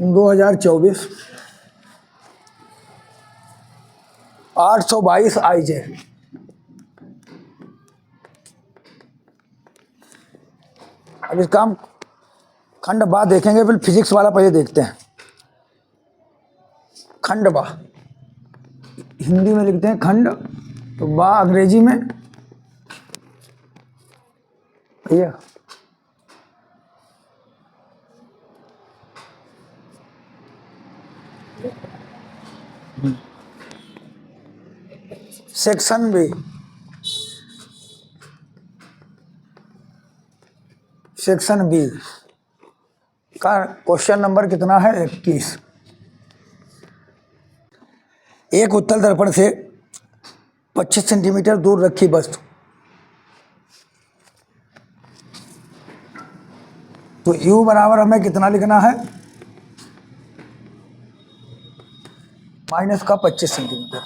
2024 822 IJ। अब इसका हम खंड बा देखेंगे, फिर फिजिक्स वाला पहले देखते हैं। खंड बा हिंदी में लिखते हैं खंड, तो बा अंग्रेजी में भैया सेक्शन बी। सेक्शन बी का क्वेश्चन नंबर कितना है? 21। एक उत्तल दर्पण से 25 सेंटीमीटर दूर रखी वस्तु, तो U बराबर हमें कितना लिखना है? माइनस का 25 सेंटीमीटर।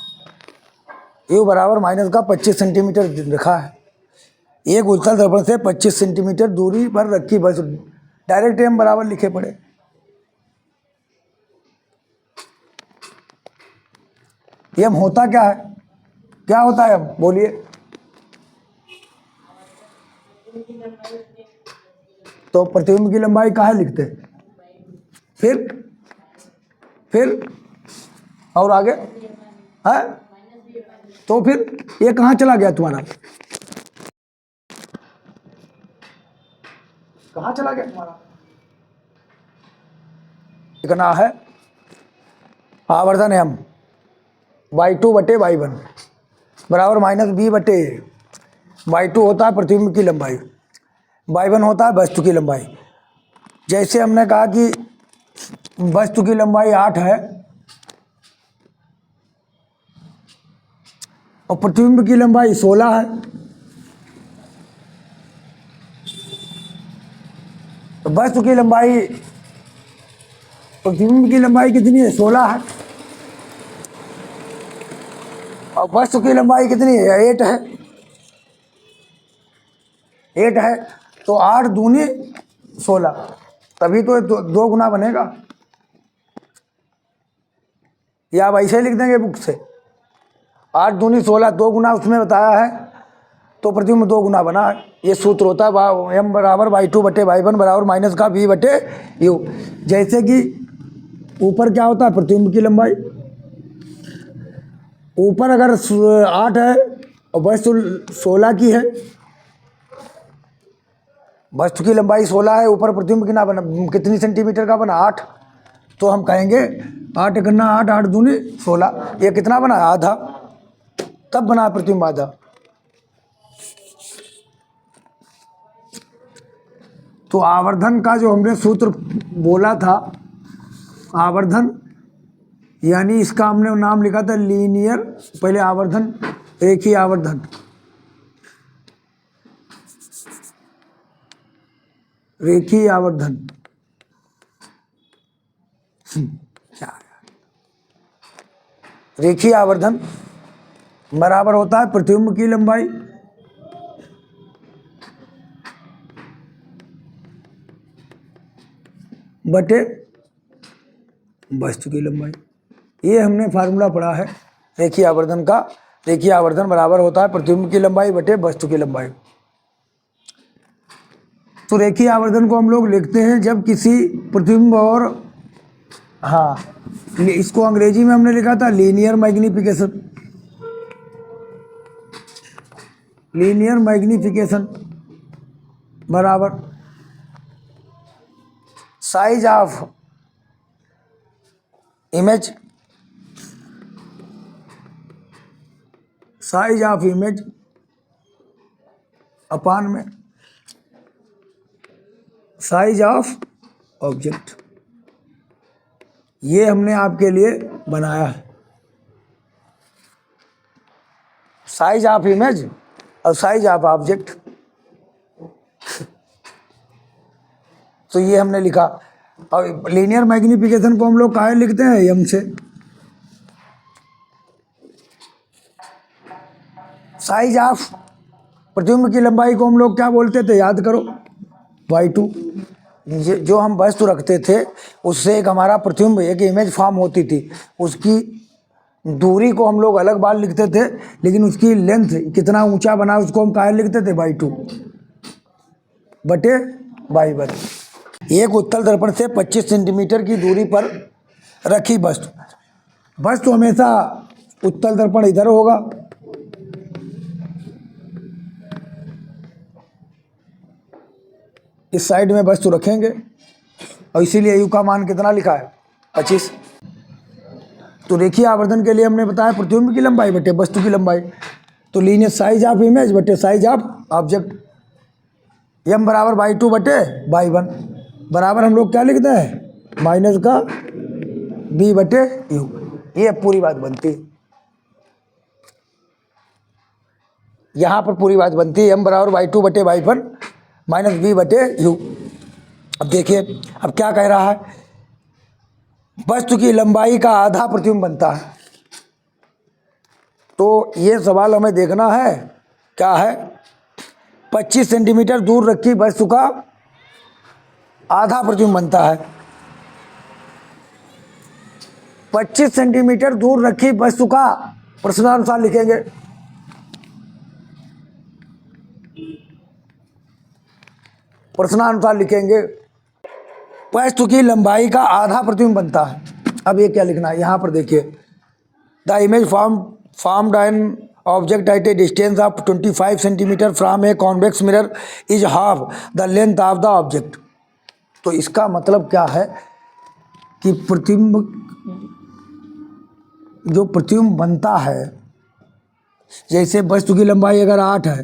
U बराबर माइनस का 25 सेंटीमीटर लिखा है। एक उत्तल दर्पण से 25 सेंटीमीटर दूरी पर रखी वस्तु, डायरेक्ट M बराबर लिखे पड़े। M होता क्या है? क्या होता है M? बोलिए। तो प्रतिबिंब की लंबाई काहे लिखते? फिर और आगे है, तो फिर ये कहाँ चला गया तुम्हारा? कहाँ चला गया तुम्हारा? लिखना है आवर्धन M y2 बटे y1 बराबर माइनस b बटे y2 होता है प्रतिबिंब की लंबाई, y1 होता है वस्तु की लंबाई। जैसे हमने कहा कि वस्तु की लंबाई 8 है और प्रतिबिंब की लंबाई 16 है, तो वस्तु की लंबाई, प्रतिबिंब की लंबाई कितनी है? 16 है, और वस्तु की लंबाई कितनी है? 8 है। 8 है, तो 8 दूनी 16, तभी तो दो गुना बनेगा। या आप ऐसे लिख देंगे बुक से, 8 दूनी 16, 2 गुना उसमें बताया है, तो प्रतिबिंब 2 गुना बना है। ये सूत्र होता है M बराबर y2 बटे y1 बराबर माइनस का b बटे u। जैसे कि ऊपर क्या होता है? प्रतिबिंब की लंबाई, ऊपर अगर 8 है और वस्तु 16 की है, वस्तु की लंबाई 16 है, ऊपर प्रतिबिंब कितना बना, कितनी सेंटीमीटर का बना? 8, तो हम कहेंगे 8 करना 8, 8 दूनी 16, ये कितना बना? आधा, तब बना प्रतिबिंब आधा। तो आवर्धन का जो हमने सूत्र बोला था, आवर्धन यानी इसका हमने नाम लिखा था लीनियर, पहले आवर्धन, रेखीय आवर्धन, रेखीय आवर्धन। रेखीय आवर्धन बराबर होता है प्रतिबिंब की लंबाई बटे वस्तु की लंबाई। ये हमने फार्मूला पढ़ा है रेखीय आवर्धन का। रेखीय आवर्धन बराबर होता है प्रतिबिंब की लंबाई बटे वस्तु की लंबाई। तो रेखीय आवर्धन को हम लोग लिखते हैं जब किसी प्रतिबिंब और, हाँ, इसको अंग्रेजी में हमने लिखा था लीनियर मैग्निफिकेशन। लीनियर मैग्निफिकेशन बराबर size of image, size of image upon में साइज ऑफ ऑब्जेक्ट। ये हमने आपके लिए बनाया है, साइज ऑफ इमेज और साइज ऑफ ऑब्जेक्ट। तो ये हमने लिखा। और लीनियर मैग्निफिकेशन को हम लोग काहे लिखते हैं? M से। साइज ऑफ प्रतिबिंब की लंबाई को हम लोग क्या बोलते थे? याद करो, y2। जो हम वस्तु रखते थे उससे एक हमारा प्रतिबिंब, एक इमेज फॉर्म होती थी। उसकी दूरी को हम लोग अलग बार लिखते थे, लेकिन उसकी लेंथ कितना ऊंचा बना उसको हम काहे लिखते थे, बाई 2 बटे बाई 1। एक उत्तल दर्पण से 25 सेंटीमीटर की दूरी पर रखी वस्तु हमेशा उत्तल दर्पण इधर होगा, इस साइड में वस्तु रखेंगे, और इसीलिए यू का मान कितना लिखा है, 25। तो रेखीय आवर्धन के लिए हमने बताया प्रतिबिंब की लंबाई बटे वस्तु की लंबाई, तो लीनियर साइज ऑफ इमेज बटे साइज ऑफ ऑब्जेक्ट, m बराबर बाई 2 बटे बाई 1 बराबर हम लोग क्या लिखते हैं, माइनस का b बटे u। ये पूरी बात बनती है, यहाँ पर पूरी बात बनती है, m बराबर बाई 2 बटे बाई 1 माइनस b बटे u। अब देखिए अब क्या कह रहा है, वस्तु की लंबाई का आधा प्रतिबिंब बनता है। तो ये सवाल हमें देखना है क्या है, 25 सेंटीमीटर दूर रखी वस्तु का आधा प्रतिबिंब बनता है। 25 सेंटीमीटर दूर रखी वस्तु का प्रश्नानुसार लिखेंगे, प्रश्नानुसार लिखेंगे वस्तु की लंबाई का आधा प्रतिबिंब बनता है। अब ये क्या लिखना है, यहाँ पर देखिए, the image formed an object at A distance of 25 centimetre from a convex mirror is half the length of the object. तो इसका मतलब क्या है कि जो प्रतिबिंब बनता है, जैसे वस्तु की लंबाई अगर 8 है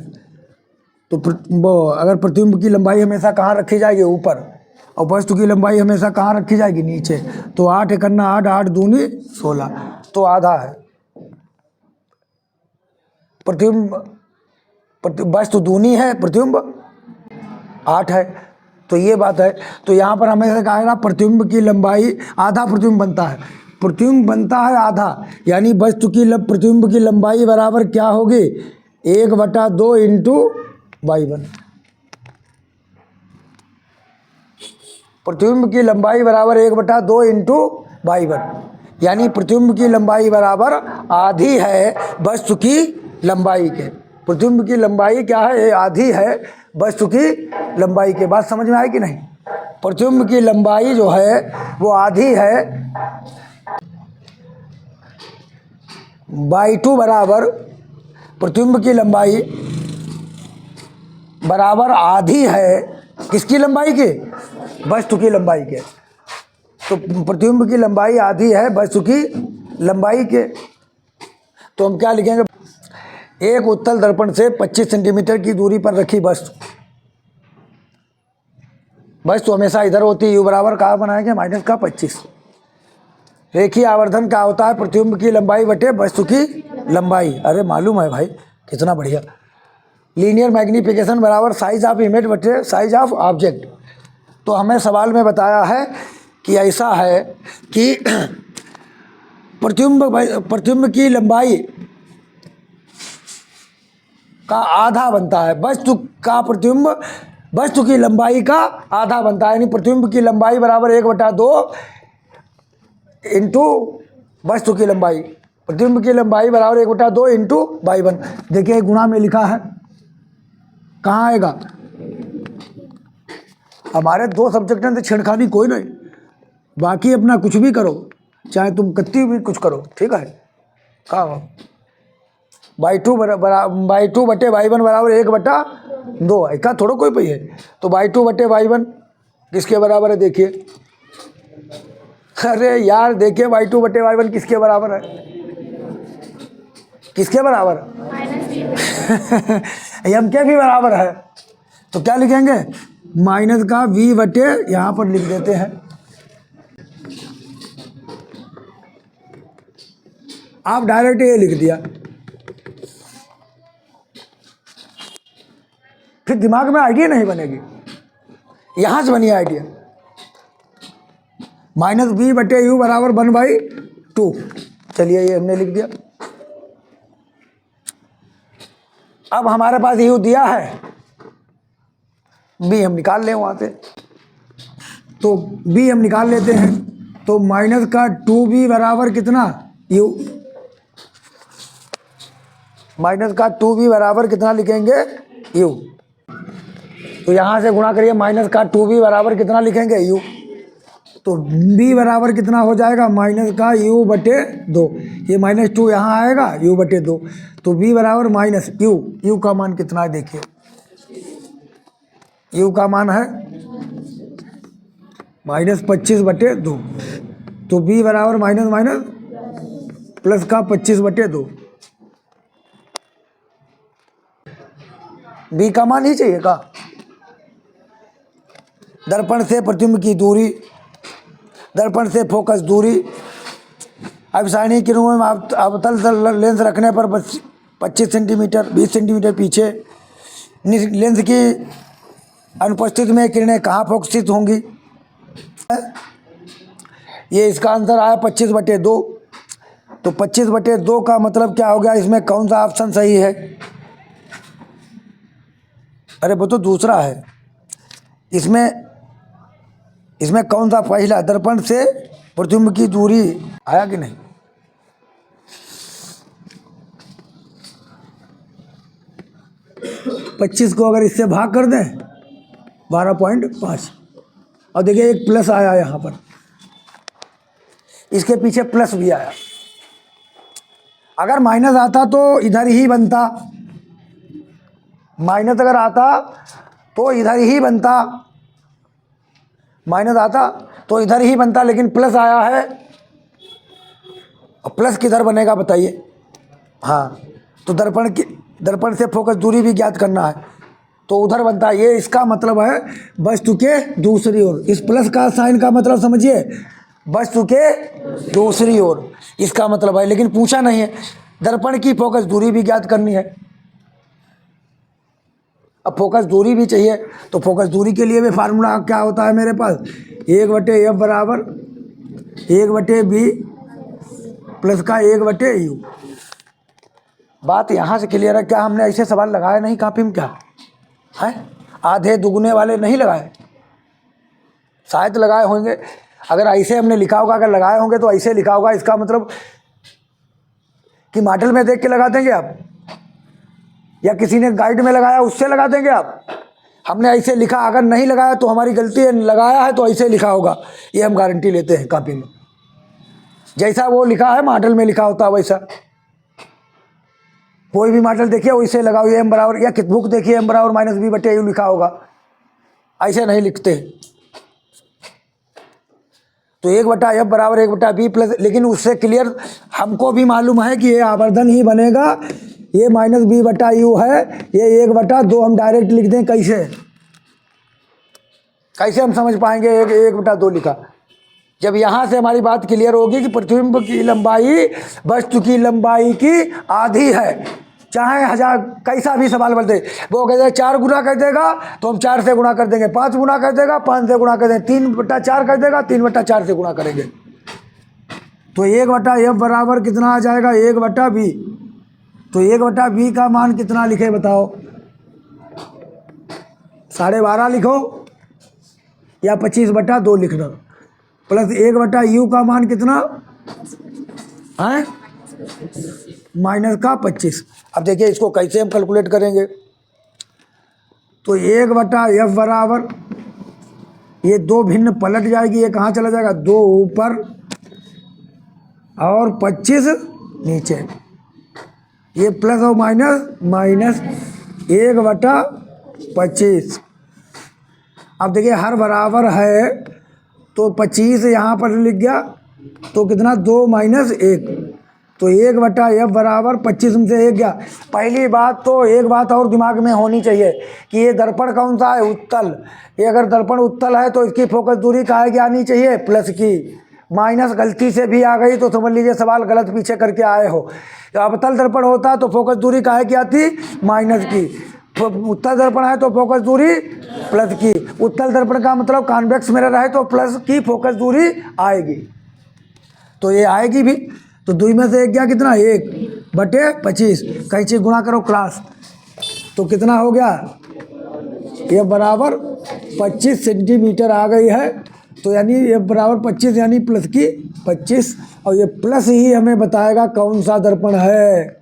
तो अगर प्रतिबिंब की लंबाई हमेशा कहाँ रखी जाएगी, ऊपर, और वस्तु की लंबाई हमेशा कहाँ रखी जाएगी, नीचे। तो 8 एकन्ना 8, 8 दूनी 16, तो आधा है प्रतिबिंब। वस्तु दूनी है, प्रतिबिंब 8 है, तो ये बात है। तो यहाँ पर हमें कहा ना प्रतिबिंब की लंबाई आधा प्रतिबिंब बनता है, प्रतिबिंब बनता है आधा, यानी वस्तु की प्रतिबिंब की लंबाई बराबर क्या होगी, 1/2 इंटू बाई 1। प्रतिबिंब की लंबाई बराबर 1/2 इंटू बाई 1, यानी प्रतिबिंब की लंबाई बराबर आधी है वस्तु की लंबाई के। प्रतिबिंब की लंबाई क्या है, आधी है वस्तु की लंबाई के। बात समझ में आई कि नहीं। प्रतिबिंब की लंबाई जो है वो आधी है, बाई 2 बराबर प्रतिबिंब की लंबाई बराबर आधी है किसकी लंबाई के, वस्तु की लंबाई के। तो प्रतिबिंब की लंबाई आधी है वस्तु की लंबाई के। तो हम क्या लिखेंगे, एक उत्तल दर्पण से 25 सेंटीमीटर की दूरी पर रखी वस्तु हमेशा इधर होती है, u बराबर कहाँ बनाएंगे, माइनस का 25। रेखीय आवर्धन क्या होता है, प्रतिबिंब की लंबाई बटे वस्तु की लंबाई। अरे मालूम है भाई, कितना बढ़िया। लीनियर मैग्नीफिकेशन बराबर साइज ऑफ इमेज बटे साइज ऑफ ऑब्जेक्ट। तो हमें सवाल में बताया है कि ऐसा है कि प्रतिबिंब की लंबाई का आधा बनता है, वस्तु का प्रतिबिंब वस्तु की लंबाई का आधा बनता है, यानी प्रतिबिंब की लंबाई बराबर 1/2 इंटू वस्तु की लंबाई। प्रतिबिंब की लंबाई बराबर 1/2 इंटू बाई 1। देखिए गुणा में लिखा है, कहाँ आएगा, हमारे 2 सब्जेक्ट हैं तो छेड़खानी कोई नहीं, बाकी अपना कुछ भी करो, चाहे तुम कत्ती भी कुछ करो, ठीक है। कहाँ बाई 2 बटे बाई 1 बराबर 1/2 है, क्या थोड़ा कोई पही है। तो बाई 2 बटे बाई 1 किसके बराबर है, देखिए। अरे यार देखिए, बाई 2 बटे बाई 1 किसके बराबर है, किसके बराबर एम के भी बराबर है। तो क्या लिखेंगे, माइनस का v बटे, यहाँ पर लिख देते हैं, आप डायरेक्ट ये लिख दिया, फिर दिमाग में आइडिया नहीं बनेगी, यहाँ से बनी आइडिया। माइनस b बटे u बराबर 1/2। चलिए ये हमने लिख दिया। अब हमारे पास u दिया है, b हम निकाल लें वहाँ से। तो b हम निकाल लेते हैं। तो माइनस का 2b बराबर कितना u, माइनस का 2b बराबर कितना लिखेंगे u। तो यहाँ से गुणा करिए, माइनस का 2b बराबर कितना लिखेंगे u। तो b बराबर कितना हो जाएगा माइनस का u बटे 2, ये -2 यहाँ आएगा u बटे 2। तो b बराबर माइनस u का मान कितना है देखिए, u का मान है -25 बटे 2। तो b बराबर माइनस माइनस प्लस का 25 बटे 2। b का मान ही चाहिए का। दर्पण से प्रतिबिंब की दूरी, दर्पण से फोकस दूरी। अभिसारणी किरणों में अवतल लेंस रखने पर 25 सेंटीमीटर 20 सेंटीमीटर पीछे लेंस की अनुपस्थिति में किरणें कहाँ फोकसित होंगी। ये इसका आंसर आया 25 बटे 2। तो 25 बटे 2 का मतलब क्या हो गया, इसमें कौन सा ऑप्शन सही है। अरे वो तो दूसरा है, इसमें कौन सा पहला, दर्पण से प्रतिबिंब की दूरी आया कि नहीं। पच्चीस को अगर इससे भाग कर दें 12.5, और देखिए एक प्लस आया यहाँ पर, इसके पीछे प्लस भी आया। अगर माइनस आता तो इधर ही बनता, माइनस अगर आता तो इधर ही बनता, माइनस आता तो इधर ही बनता, लेकिन प्लस आया है। और प्लस किधर बनेगा बताइए। हाँ, तो दर्पण से फोकस दूरी भी ज्ञात करना है, तो उधर बनता है। ये इसका मतलब है वस्तु के दूसरी ओर। इस प्लस का साइन का मतलब समझिए, वस्तु के दूसरी ओर इसका मतलब है, लेकिन पूछा नहीं है। दर्पण की फोकस दूरी भी ज्ञात करनी है। अब फोकस दूरी भी चाहिए, तो फोकस दूरी के लिए भी फार्मूला क्या होता है मेरे पास, 1/f बराबर 1/b प्लस का 1/u। बात यहाँ से क्लियर है क्या। हमने ऐसे सवाल लगाए नहीं कापी में, क्या है आधे दुगने वाले नहीं लगाए, शायद लगाए होंगे। अगर ऐसे हमने लिखा होगा, अगर लगाए होंगे तो ऐसे लिखा होगा। इसका मतलब कि मॉडल में देख के लगा देंगे आप, या किसी ने गाइड में लगाया उससे लगा देंगे आप। हमने ऐसे लिखा, अगर नहीं लगाया तो हमारी गलती है, लगाया है तो ऐसे लिखा होगा, ये हम गारंटी लेते हैं कॉपी में। जैसा वो लिखा है मॉडल में लिखा होता है वैसा। कोई भी मॉडल देखिए वैसे लगाओ, ये m बराबर, या बुक देखिए m बराबर -b बटे u लिखा होगा, ऐसे नहीं लिखते। तो 1/f बराबर 1/b प्लस, लेकिन उससे क्लियर हमको भी मालूम है कि ये आवर्धन ही बनेगा। ये -b बटा u है, ये 1/2 हम डायरेक्ट लिख दें। कैसे हम समझ पाएंगे 1/2 लिखा। जब यहाँ से हमारी बात क्लियर होगी कि प्रतिबिंब की लंबाई वस्तु की लंबाई की आधी है। चाहे 1000 कैसा भी सवाल बोल दे, वो कहते हैं 4 गुना कर देगा तो हम 4 से गुणा कर देंगे, 5 गुना कर देगा 5 से गुणा कर देंगे, 3/4 कर देगा 3/4 से गुणा करेंगे। तो 1/f बराबर कितना आ जाएगा 1/b। तो 1/b का मान कितना लिखे बताओ, 12.5 लिखो या 25/2 लिखना, प्लस 1/u का मान कितना है -25। अब देखिए इसको कैसे हम कैलकुलेट करेंगे। तो 1/f बराबर, ये 2 भिन्न पलट जाएगी, ये कहाँ चला जाएगा 2 ऊपर और 25 नीचे, ये प्लस और माइनस 1/25। अब देखिए हर बराबर है तो 25 यहाँ पर लिख गया, तो कितना 2 - 1, तो 1/f बराबर 25 में से 1 गया। पहली बात तो एक बात और दिमाग में होनी चाहिए कि ये दर्पण कौन सा है, उत्तल। ये अगर दर्पण उत्तल है तो इसकी फोकस दूरी काहे की आनी चाहिए, प्लस की। माइनस गलती से भी आ गई तो समझ लीजिए सवाल गलत पीछे करके आए हो। अवतल दर्पण होता तो फोकस दूरी काहे की आती, माइनस की। उत्तल दर्पण है तो फोकस दूरी प्लस की। उत्तल दर्पण का मतलब कॉन्वेक्स मिरर है तो प्लस की फोकस दूरी आएगी, तो ये आएगी भी। तो 2 में से 1 गया कितना 1/25, कैंची गुणा करो क्लास, तो कितना हो गया, ये बराबर 25 सेंटीमीटर आ गई है। तो यानी ये बराबर 25 यानी प्लस की 25, और ये प्लस ही हमें बताएगा कौन सा दर्पण है।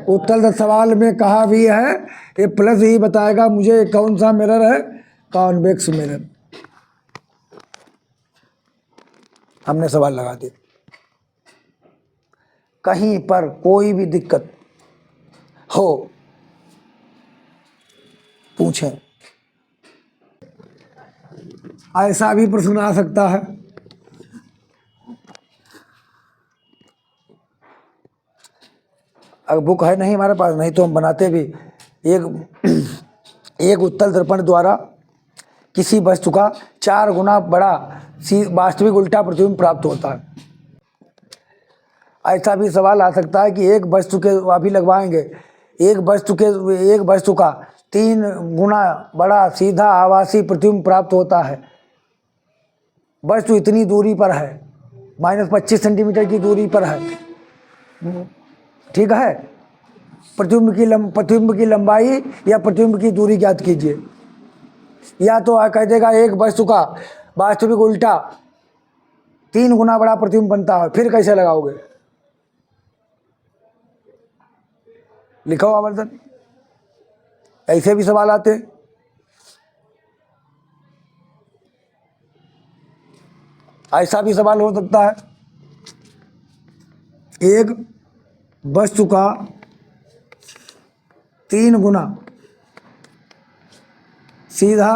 उत्तर सवाल में कहा भी है ये प्लस ही बताएगा मुझे कौन सा मिरर है, कॉन्वेक्स मिरर। हमने सवाल लगा दिया। कहीं पर कोई भी दिक्कत हो पूछें। ऐसा भी प्रश्न आ सकता है, अगर बुक है नहीं हमारे पास, नहीं तो हम बनाते भी। एक उत्तल दर्पण द्वारा किसी वस्तु का 4 गुना बड़ा वास्तविक उल्टा प्रतिबिंब प्राप्त होता है। ऐसा भी सवाल आ सकता है कि एक वस्तु के अभी लगवाएंगे, एक वस्तु का 3 गुना बड़ा सीधा आभासी प्रतिबिंब प्राप्त होता है। वस्तु इतनी दूरी पर है, -25 सेंटीमीटर की दूरी पर है, ठीक है। प्रतिबिंब की लंबाई या प्रतिबिंब की दूरी ज्ञात कीजिए। या तो कह देगा एक वस्तु का वास्तविक उल्टा 3 गुना बड़ा प्रतिबिंब बनता है, फिर कैसे लगाओगे? लिखो आवर्तन। ऐसे भी सवाल आते, ऐसा भी सवाल हो सकता है, एक वस्तु का 3 गुना सीधा